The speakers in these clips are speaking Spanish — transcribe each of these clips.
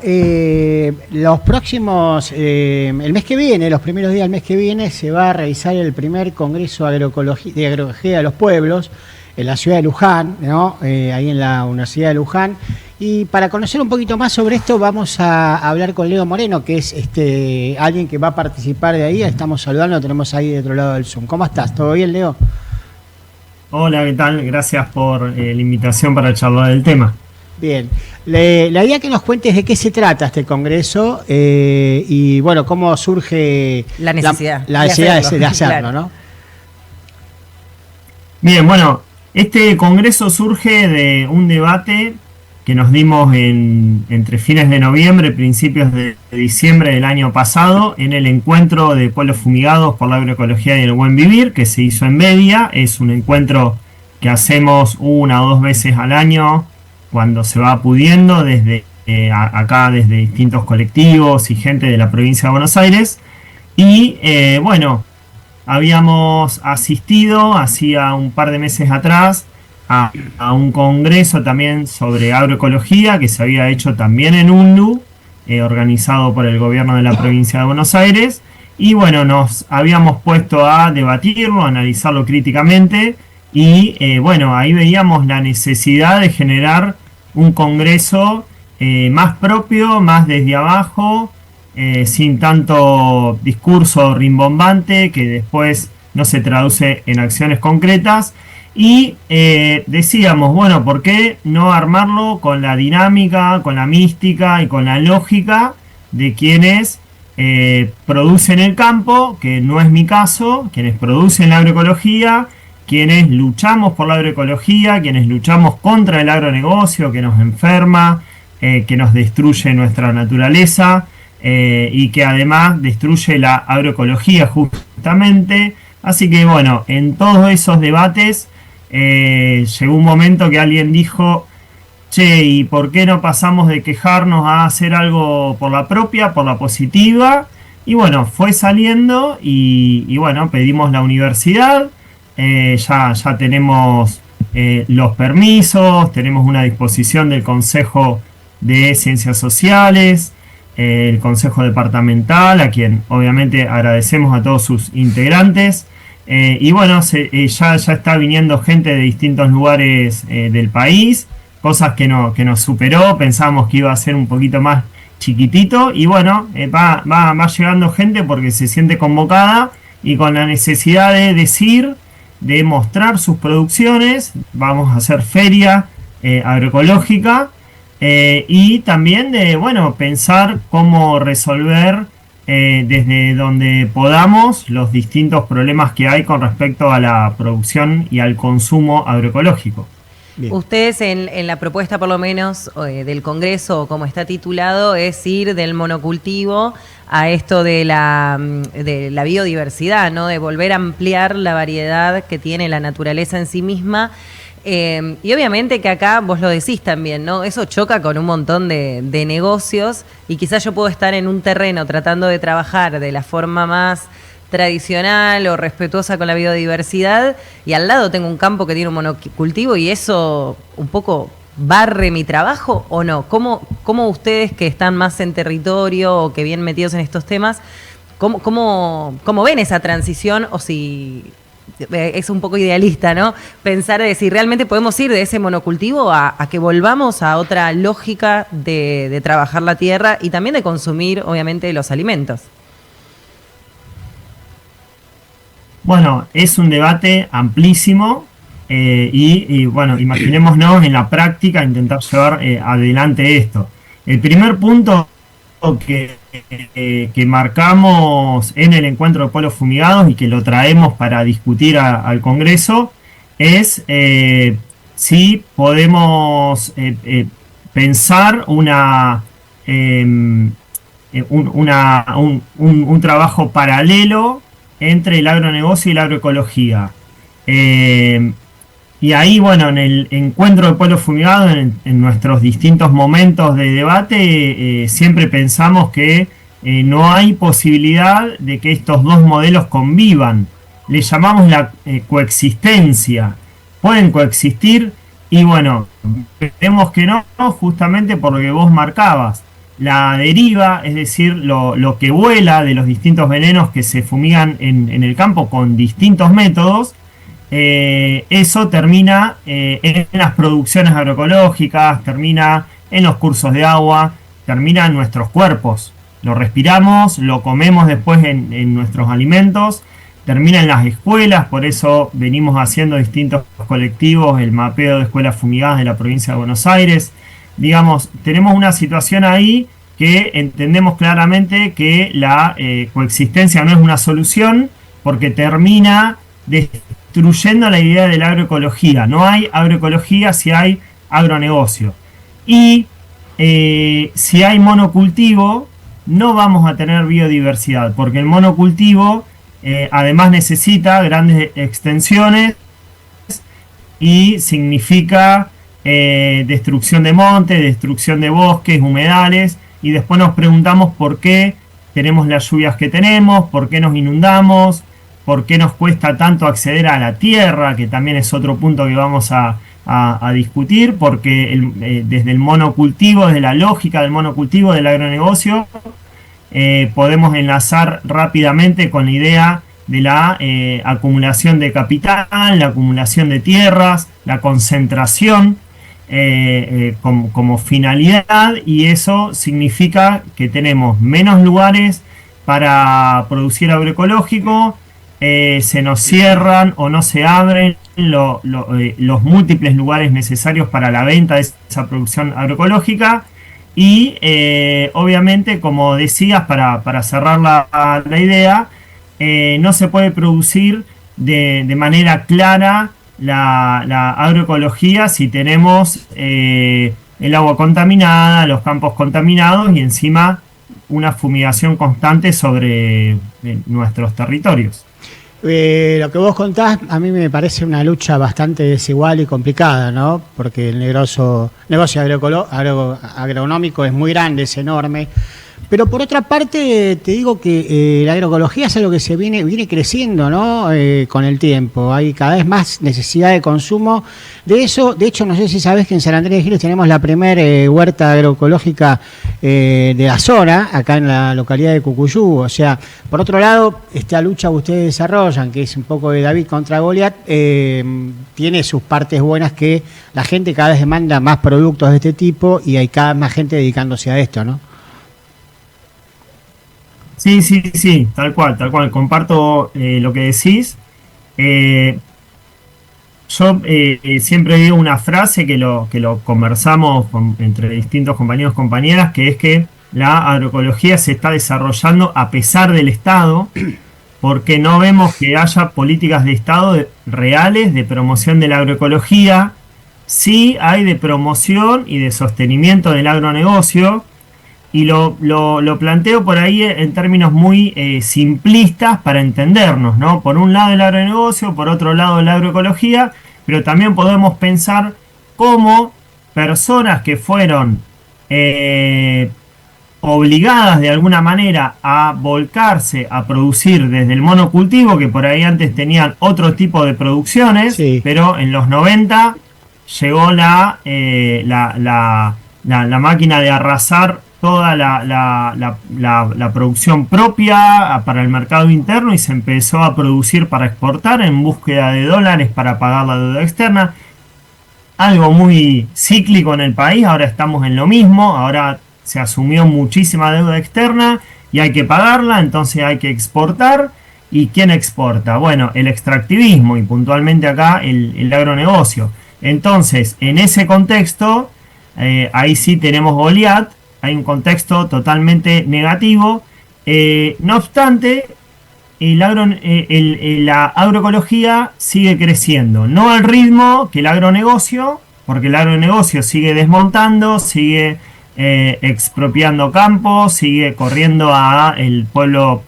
Los próximos, el mes que viene, los primeros días del mes que viene, se va a realizar el primer Congreso de Agroecología de los Pueblos en la ciudad de Luján, ¿no? Ahí en la Universidad de Luján. Y para conocer un poquito más sobre esto, vamos a hablar con Leo Moreno, que es alguien que va a participar de ahí. Estamos saludando, lo tenemos ahí de otro lado del Zoom. ¿Cómo estás? ¿Todo bien, Leo? Hola, ¿qué tal? Gracias por la invitación para charlar del tema. Bien, la idea que nos cuentes de qué se trata este congreso y bueno, cómo surge la necesidad, la necesidad de hacerlo, claro, ¿no? Bien, bueno, este congreso surge de un debate que nos dimos entre fines de noviembre, principios de diciembre del año pasado, en el encuentro de pueblos fumigados por la agroecología y el buen vivir, que se hizo en Bedia. Es un encuentro que hacemos 1 o 2 veces al año, cuando se va pudiendo, desde acá, desde distintos colectivos y gente de la provincia de Buenos Aires. Y bueno, habíamos asistido hacía un par de meses atrás a un congreso también sobre agroecología que se había hecho también en UNDU, organizado por el gobierno de la provincia de Buenos Aires. Y bueno, nos habíamos puesto a debatirlo, a analizarlo críticamente. Y bueno, ahí veíamos la necesidad de generar un congreso más propio, más desde abajo, sin tanto discurso rimbombante que después no se traduce en acciones concretas. Y decíamos, bueno, ¿por qué no armarlo con la dinámica, con la mística y con la lógica de quienes producen el campo, que no es mi caso, quienes producen la agroecología, quienes luchamos por la agroecología, quienes luchamos contra el agronegocio que nos enferma, que nos destruye nuestra naturaleza y que además destruye la agroecología justamente? Así que bueno, en todos esos debates llegó un momento que alguien dijo: che, ¿y por qué no pasamos de quejarnos a hacer algo por la propia, por la positiva? Y bueno, fue saliendo y bueno, pedimos la universidad. Ya tenemos los permisos, tenemos una disposición del Consejo de Ciencias Sociales, el Consejo Departamental, a quien obviamente agradecemos a todos sus integrantes. Y bueno, ya está viniendo gente de distintos lugares del país, cosas que nos superó, pensábamos que iba a ser un poquito más chiquitito, y bueno, va llegando gente porque se siente convocada y con la necesidad de decir, de mostrar sus producciones. Vamos a hacer feria agroecológica y también de, bueno, pensar cómo resolver desde donde podamos los distintos problemas que hay con respecto a la producción y al consumo agroecológico. Bien. Ustedes en la propuesta, por lo menos, del Congreso, como está titulado, es ir del monocultivo a esto de la biodiversidad, ¿no? De volver a ampliar la variedad que tiene la naturaleza en sí misma. Y obviamente que acá, vos lo decís también, ¿no? Eso choca con un montón de negocios, y quizás yo puedo estar en un terreno tratando de trabajar de la forma más tradicional o respetuosa con la biodiversidad, y al lado tengo un campo que tiene un monocultivo, y eso un poco barre mi trabajo, ¿o no? ¿Cómo ustedes, que están más en territorio o que bien metidos en estos temas, cómo ven esa transición? O si es un poco idealista, ¿no? Pensar de si realmente podemos ir de ese monocultivo a que volvamos a otra lógica de trabajar la tierra y también de consumir, obviamente, los alimentos. Bueno, es un debate amplísimo y bueno, imaginémonos en la práctica intentar llevar adelante esto. El primer punto que marcamos en el encuentro de pueblos fumigados y que lo traemos para discutir al Congreso es si podemos pensar un trabajo paralelo entre el agronegocio y la agroecología. Y ahí, bueno, en el encuentro de pueblos fumigados, en nuestros distintos momentos de debate, siempre pensamos que no hay posibilidad de que estos dos modelos convivan. Le llamamos la coexistencia. Pueden coexistir y bueno, vemos que no, justamente por lo que vos marcabas. la deriva, es decir, lo que vuela de los distintos venenos que se fumigan en el campo con distintos métodos, eso termina en las producciones agroecológicas, termina en los cursos de agua, termina en nuestros cuerpos. Lo respiramos, lo comemos después en nuestros alimentos, termina en las escuelas, por eso venimos haciendo distintos colectivos, el mapeo de escuelas fumigadas de la provincia de Buenos Aires. Digamos, tenemos una situación ahí que entendemos claramente que la coexistencia no es una solución, porque termina destruyendo la idea de la agroecología. No hay agroecología si hay agronegocio. Y si hay monocultivo, no vamos a tener biodiversidad, porque el monocultivo además necesita grandes extensiones y significa destrucción de montes, destrucción de bosques, humedales, y después nos preguntamos por qué tenemos las lluvias que tenemos, por qué nos inundamos, por qué nos cuesta tanto acceder a la tierra, que también es otro punto que vamos a discutir, porque desde el monocultivo, desde la lógica del monocultivo, del agronegocio, podemos enlazar rápidamente con la idea de la acumulación de capital, la acumulación de tierras, la concentración como finalidad, y eso significa que tenemos menos lugares para producir agroecológico, se nos cierran o no se abren los múltiples lugares necesarios para la venta de esa producción agroecológica. Y obviamente, como decías, para cerrar la idea, no se puede producir de manera clara la agroecología si tenemos el agua contaminada, los campos contaminados y encima una fumigación constante sobre nuestros territorios. Lo que vos contás a mí me parece una lucha bastante desigual y complicada, ¿no? Porque el negocio agronómico es muy grande, es enorme. Pero por otra parte, te digo que la agroecología es algo que se viene creciendo, ¿no? Con el tiempo. Hay cada vez más necesidad de consumo de eso. De hecho, no sé si sabés que en San Andrés de Giles tenemos la primera huerta agroecológica de la zona, acá en la localidad de Cucuyú. O sea, por otro lado, esta lucha que ustedes desarrollan, que es un poco de David contra Goliat, tiene sus partes buenas, que la gente cada vez demanda más productos de este tipo y hay cada vez más gente dedicándose a esto, ¿no? Sí, tal cual, comparto lo que decís. Yo siempre digo una frase que lo conversamos entre distintos compañeros y compañeras, que es que la agroecología se está desarrollando a pesar del Estado, porque no vemos que haya políticas de Estado reales de promoción de la agroecología. Sí hay de promoción y de sostenimiento del agronegocio, y lo planteo por ahí en términos muy simplistas para entendernos, ¿no? Por un lado el agronegocio, por otro lado la agroecología, pero también podemos pensar cómo personas que fueron obligadas de alguna manera a volcarse a producir desde el monocultivo, que por ahí antes tenían otro tipo de producciones, sí, pero en los 90 llegó la máquina de arrasar toda la producción propia para el mercado interno, y se empezó a producir para exportar en búsqueda de dólares para pagar la deuda externa. Algo muy cíclico en el país. Ahora estamos en lo mismo, ahora se asumió muchísima deuda externa y hay que pagarla, entonces hay que exportar. ¿Y quién exporta? Bueno, el extractivismo, y puntualmente acá el agronegocio. Entonces, en ese contexto, ahí sí tenemos Goliat. Hay un contexto totalmente negativo. No obstante, la agroecología sigue creciendo. No al ritmo que el agronegocio, porque el agronegocio sigue desmontando, sigue expropiando campos, sigue corriendo a los pueblos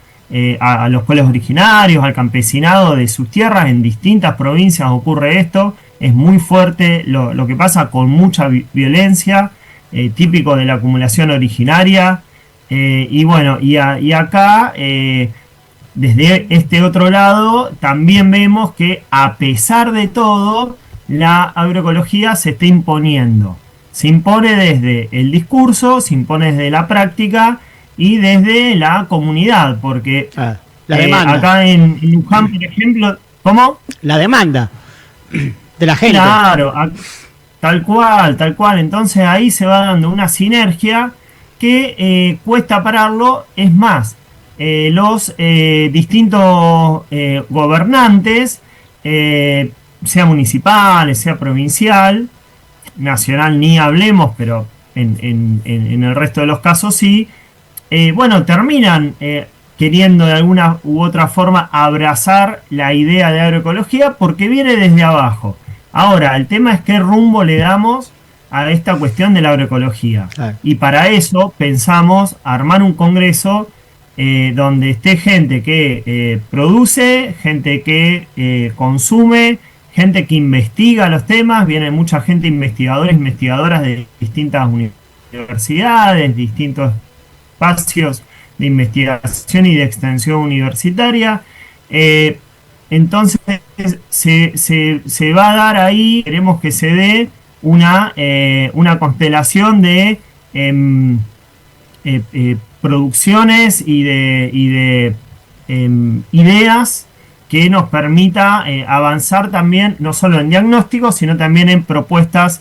originarios, al campesinado de sus tierras. En distintas provincias ocurre esto. Es muy fuerte lo que pasa, con mucha violencia. Típico de la acumulación originaria, y bueno, y acá desde este otro lado también vemos que, a pesar de todo, la agroecología se está imponiendo. Se impone desde el discurso, se impone desde la práctica y desde la comunidad, porque la demanda. Acá en Luján, por ejemplo, ¿cómo? La demanda de la gente. Claro, tal cual. Entonces ahí se va dando una sinergia que cuesta pararlo. Es más, los distintos gobernantes, sea municipal, sea provincial, nacional ni hablemos, pero en el resto de los casos sí, terminan queriendo de alguna u otra forma abrazar la idea de agroecología porque viene desde abajo. Ahora, el tema es qué rumbo le damos a esta cuestión de la agroecología. Y para eso pensamos armar un congreso donde esté gente que produce, gente que consume, gente que investiga los temas. Viene mucha gente, investigadores, investigadoras de distintas universidades, distintos espacios de investigación y de extensión universitaria. Entonces se va a dar ahí, queremos que se dé una constelación de producciones y de ideas que nos permita avanzar también, no solo en diagnósticos, sino también en propuestas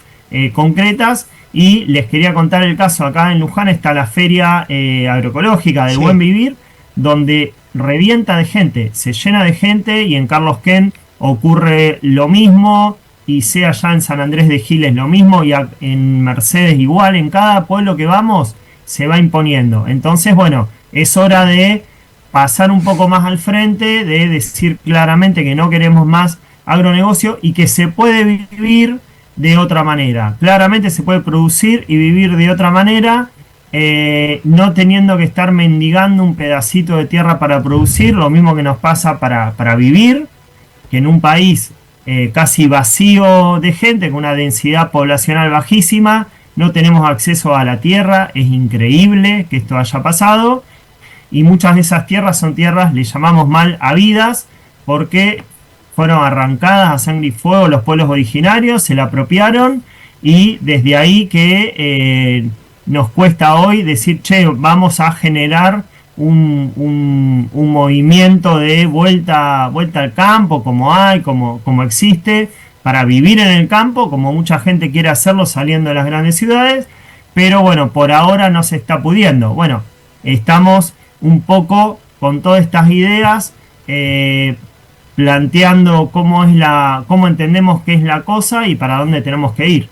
concretas. Y les quería contar el caso, acá en Luján está la feria agroecológica del Buen Vivir, donde revienta de gente, se llena de gente, y en Carlos Ken ocurre lo mismo, y sea allá en San Andrés de Giles lo mismo, y en Mercedes igual. En cada pueblo que vamos se va imponiendo. Entonces, bueno, es hora de pasar un poco más al frente, de decir claramente que no queremos más agronegocio y que se puede vivir de otra manera. Claramente se puede producir y vivir de otra manera, no teniendo que estar mendigando un pedacito de tierra para producir. Lo mismo que nos pasa para vivir, que en un país casi vacío de gente, con una densidad poblacional bajísima, no tenemos acceso a la tierra. Es increíble que esto haya pasado, y muchas de esas tierras son tierras, le llamamos mal habidas, porque fueron arrancadas a sangre y fuego los pueblos originarios, se la apropiaron, y desde ahí que nos cuesta hoy decir, che, vamos a generar un movimiento de vuelta al campo, como existe, para vivir en el campo, como mucha gente quiere hacerlo saliendo de las grandes ciudades, pero bueno, por ahora no se está pudiendo. Bueno, estamos un poco con todas estas ideas, planteando cómo entendemos qué es la cosa y para dónde tenemos que ir.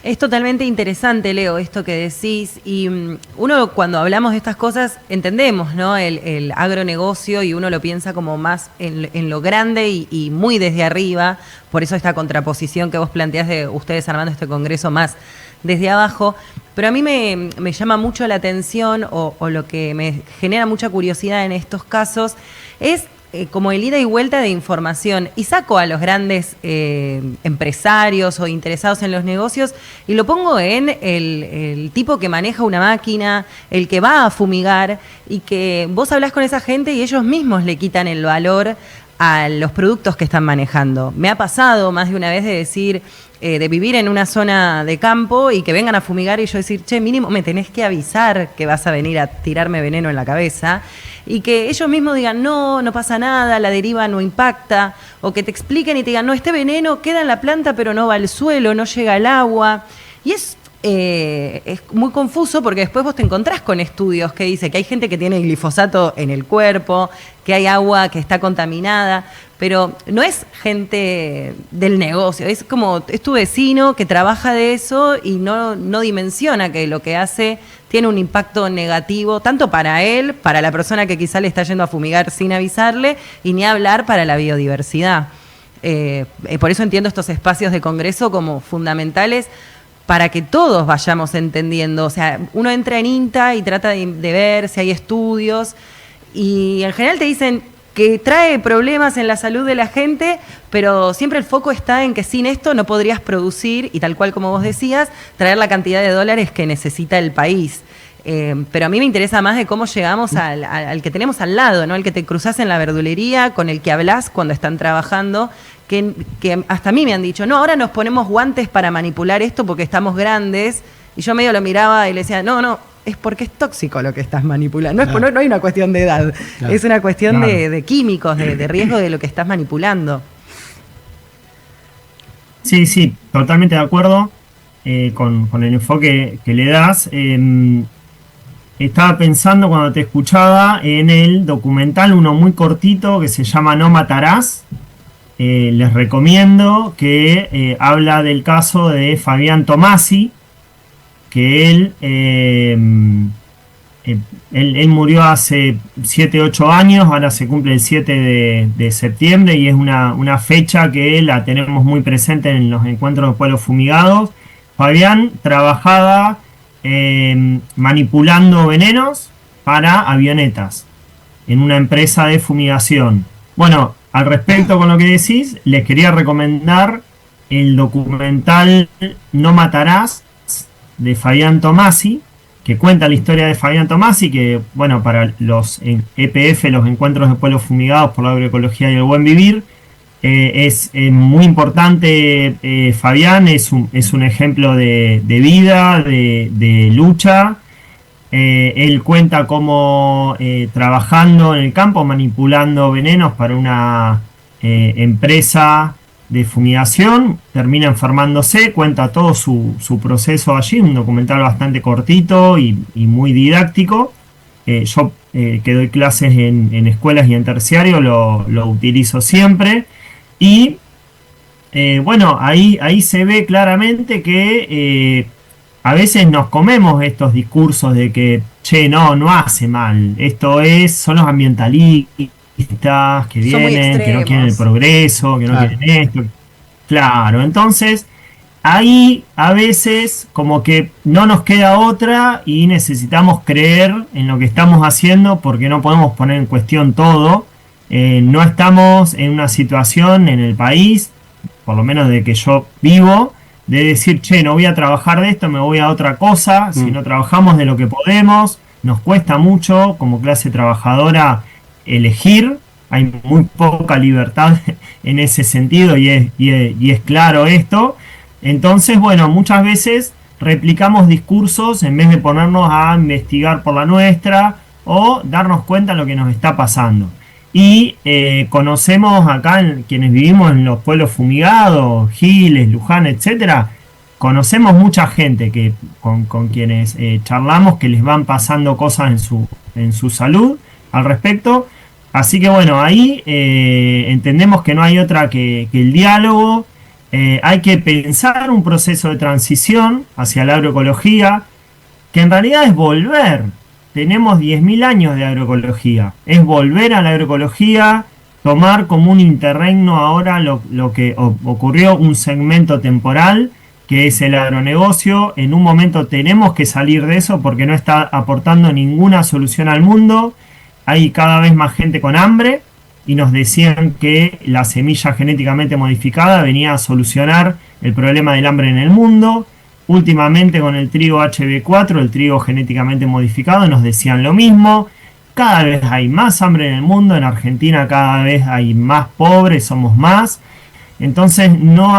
Es totalmente interesante, Leo, esto que decís, y uno cuando hablamos de estas cosas entendemos, ¿no?, el agronegocio, y uno lo piensa como más en lo grande y muy desde arriba. Por eso esta contraposición que vos planteás de ustedes armando este congreso más desde abajo. Pero a mí me llama mucho la atención, o lo que me genera mucha curiosidad en estos casos es como el ida y vuelta de información, y saco a los grandes empresarios o interesados en los negocios y lo pongo en el tipo que maneja una máquina, el que va a fumigar, y que vos hablás con esa gente y ellos mismos le quitan el valor a los productos que están manejando. Me ha pasado más de una vez de decir, de vivir en una zona de campo y que vengan a fumigar y yo decir, che, mínimo me tenés que avisar que vas a venir a tirarme veneno en la cabeza, y que ellos mismos digan, no pasa nada, la deriva no impacta, o que te expliquen y te digan, no, este veneno queda en la planta pero no va al suelo, no llega al agua. Y es muy confuso, porque después vos te encontrás con estudios que dice que hay gente que tiene glifosato en el cuerpo, que hay agua que está contaminada, pero no es gente del negocio, es tu vecino que trabaja de eso y no dimensiona que lo que hace tiene un impacto negativo, tanto para él, para la persona que quizá le está yendo a fumigar sin avisarle, y ni hablar para la biodiversidad. Por eso entiendo estos espacios de congreso como fundamentales, para que todos vayamos entendiendo. O sea, uno entra en INTA y trata de ver si hay estudios, y en general te dicen que trae problemas en la salud de la gente, pero siempre el foco está en que sin esto no podrías producir y, tal cual como vos decías, traer la cantidad de dólares que necesita el país. Pero a mí me interesa más de cómo llegamos al que tenemos al lado, ¿no? El que te cruzás en la verdulería, con el que hablás cuando están trabajando, que hasta a mí me han dicho, no, ahora nos ponemos guantes para manipular esto porque estamos grandes. Y yo medio lo miraba y le decía, no, es porque es tóxico lo que estás manipulando. No hay una cuestión de edad, es una cuestión de químicos, de riesgo de lo que estás manipulando. Sí, totalmente de acuerdo con el enfoque que le das. Estaba pensando cuando te escuchaba en el documental, uno muy cortito que se llama No Matarás. Les recomiendo que habla del caso de Fabián Tomasi, que él murió hace 7-8 años, ahora se cumple el 7 de septiembre y es una fecha que la tenemos muy presente en los encuentros de pueblos fumigados. Fabián trabajaba manipulando venenos para avionetas en una empresa de fumigación. Bueno, al respecto con lo que decís, les quería recomendar el documental No Matarás de Fabián Tomasi, que cuenta la historia de Fabián Tomasi, que bueno, para los EPF, los encuentros de pueblos fumigados por la agroecología y el buen vivir, es muy importante. Fabián es un ejemplo de vida, de lucha. Él cuenta cómo trabajando en el campo, manipulando venenos para una empresa de fumigación, termina enfermándose, cuenta todo su proceso allí, un documental bastante cortito y muy didáctico. Yo que doy clases en escuelas y en terciario lo utilizo siempre. Y bueno, ahí se ve claramente que a veces nos comemos estos discursos de que, no hace mal, son los ambientalistas que vienen, que no quieren el progreso, que no quieren esto. Claro, entonces ahí a veces como que no nos queda otra y necesitamos creer en lo que estamos haciendo porque no podemos poner en cuestión todo. No estamos en una situación en el país, por lo menos de que yo vivo, de decir, no voy a trabajar de esto, me voy a otra cosa. Si no trabajamos de lo que podemos, nos cuesta mucho como clase trabajadora elegir, hay muy poca libertad en ese sentido y es claro esto. Entonces, bueno, muchas veces replicamos discursos en vez de ponernos a investigar por la nuestra o darnos cuenta de lo que nos está pasando. Y conocemos acá, quienes vivimos en los pueblos fumigados, Giles, Luján, etcétera, conocemos mucha gente que con quienes charlamos que les van pasando cosas en su salud al respecto. Así que bueno, ahí entendemos que no hay otra que el diálogo. Hay que pensar un proceso de transición hacia la agroecología, que en realidad es volver. Tenemos 10.000 años de agroecología. Es volver a la agroecología, tomar como un interregno ahora lo que ocurrió, un segmento temporal, que es el agronegocio. En un momento tenemos que salir de eso porque no está aportando ninguna solución al mundo. Hay cada vez más gente con hambre y nos decían que la semilla genéticamente modificada venía a solucionar el problema del hambre en el mundo. Últimamente con el trigo HB4, el trigo genéticamente modificado, nos decían lo mismo. Cada vez hay más hambre en el mundo, en Argentina cada vez hay más pobres, somos más. Entonces no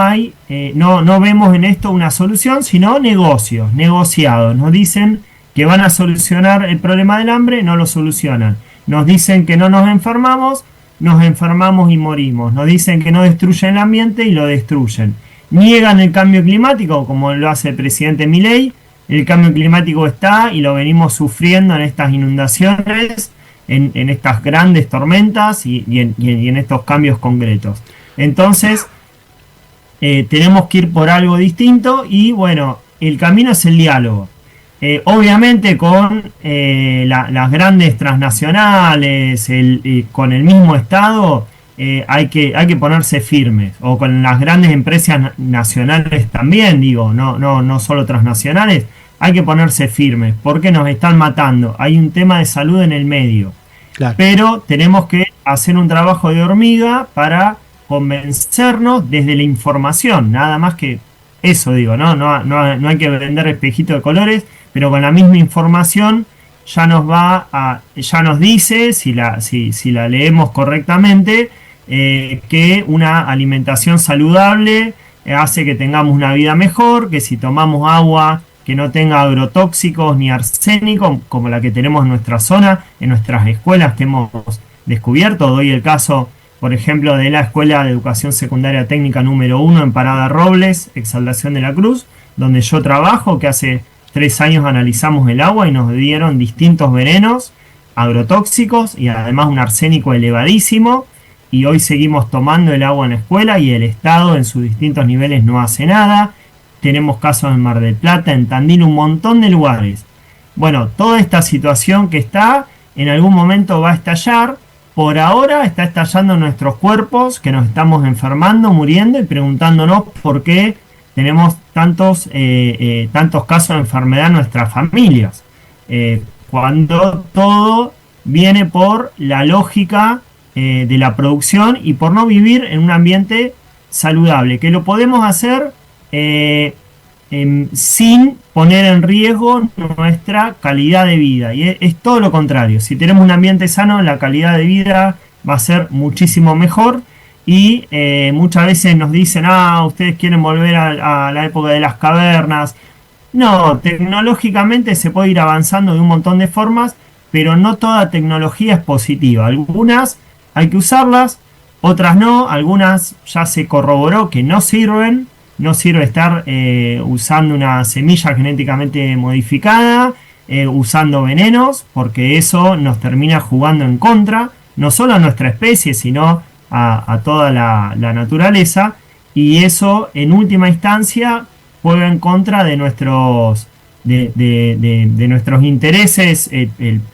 vemos en esto una solución, sino negociados. Nos dicen que van a solucionar el problema del hambre, no lo solucionan. Nos dicen que no nos enfermamos y morimos. Nos dicen que no destruyen el ambiente y lo destruyen. Niegan el cambio climático, como lo hace el presidente Milei. El cambio climático está y lo venimos sufriendo en estas inundaciones, en estas grandes tormentas y en estos cambios concretos. Entonces, tenemos que ir por algo distinto y bueno, el camino es el diálogo. Obviamente con las grandes transnacionales, con el mismo Estado, hay que ponerse firmes, o con las grandes empresas nacionales también, no solo transnacionales, hay que ponerse firmes, porque nos están matando. Hay un tema de salud en el medio, claro. Pero tenemos que hacer un trabajo de hormiga para convencernos desde la información, nada más que eso no hay que vender espejitos de colores, pero con la misma información ya nos dice, si la leemos correctamente, que una alimentación saludable hace que tengamos una vida mejor, que si tomamos agua que no tenga agrotóxicos ni arsénico, como la que tenemos en nuestra zona, en nuestras escuelas que hemos descubierto. Doy el caso, por ejemplo, de la Escuela de Educación Secundaria Técnica número 1 en Parada Robles, Exaltación de la Cruz, donde yo trabajo, que hace 3 años analizamos el agua y nos dieron distintos venenos agrotóxicos y además un arsénico elevadísimo, y hoy seguimos tomando el agua en la escuela y el Estado en sus distintos niveles no hace nada. Tenemos casos en Mar del Plata, en Tandil, un montón de lugares. Bueno, toda esta situación que está, en algún momento va a estallar. Por ahora está estallando en nuestros cuerpos, que nos estamos enfermando, muriendo y preguntándonos por qué tenemos tantos casos de enfermedad en nuestras familias. Cuando todo viene por la lógica de la producción y por no vivir en un ambiente saludable, que lo podemos hacer sin poner en riesgo nuestra calidad de vida, y es todo lo contrario. Si tenemos un ambiente sano, la calidad de vida va a ser muchísimo mejor. Y muchas veces nos dicen, ustedes quieren volver a la época de las cavernas. No, tecnológicamente se puede ir avanzando de un montón de formas, pero no toda tecnología es positiva. Algunas hay que usarlas, otras no. Algunas ya se corroboró que no sirven. No sirve estar usando una semilla genéticamente modificada, usando venenos, porque eso nos termina jugando en contra, no solo a nuestra especie, sino a toda la naturaleza, y eso en última instancia juega en contra de nuestros nuestros intereses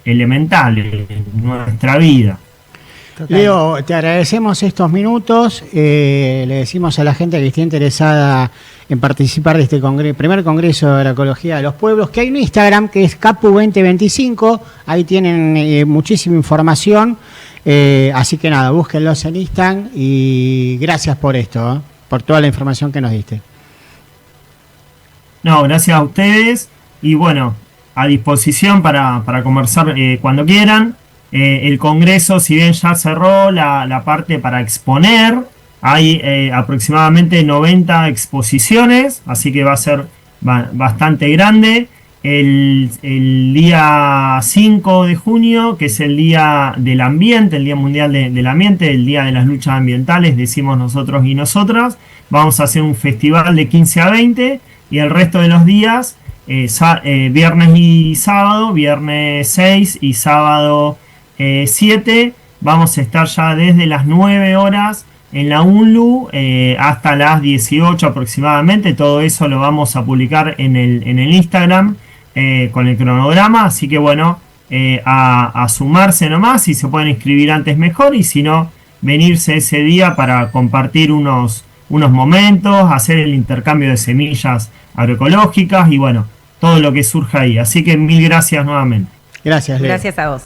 elementales, nuestra vida. Leo, te agradecemos estos minutos. Le decimos a la gente que esté interesada en participar de este primer Congreso de Agroecología de los Pueblos, que hay un Instagram que es Capu2025. Ahí tienen muchísima información. Así que nada, búsquenlos en Instagram y gracias por esto, por toda la información que nos diste. No, gracias a ustedes y bueno, a disposición para conversar cuando quieran. El Congreso, si bien ya cerró la parte para exponer, hay aproximadamente 90 exposiciones, así que va a ser bastante grande. El día 5 de junio, que es el Día del Ambiente, el Día Mundial del Ambiente, el Día de las Luchas Ambientales, decimos nosotros y nosotras, vamos a hacer un festival de 15 a 20 y el resto de los días, viernes y sábado, viernes 6 y sábado 7, vamos a estar ya desde las 9 horas en la UNLU hasta las 18 aproximadamente. Todo eso lo vamos a publicar en el Instagram con el cronograma, así que bueno, a sumarse nomás. Si se pueden inscribir antes mejor, y si no, venirse ese día para compartir unos momentos, hacer el intercambio de semillas agroecológicas y bueno, todo lo que surja ahí. Así que mil gracias nuevamente. Gracias, Leo. Gracias a vos.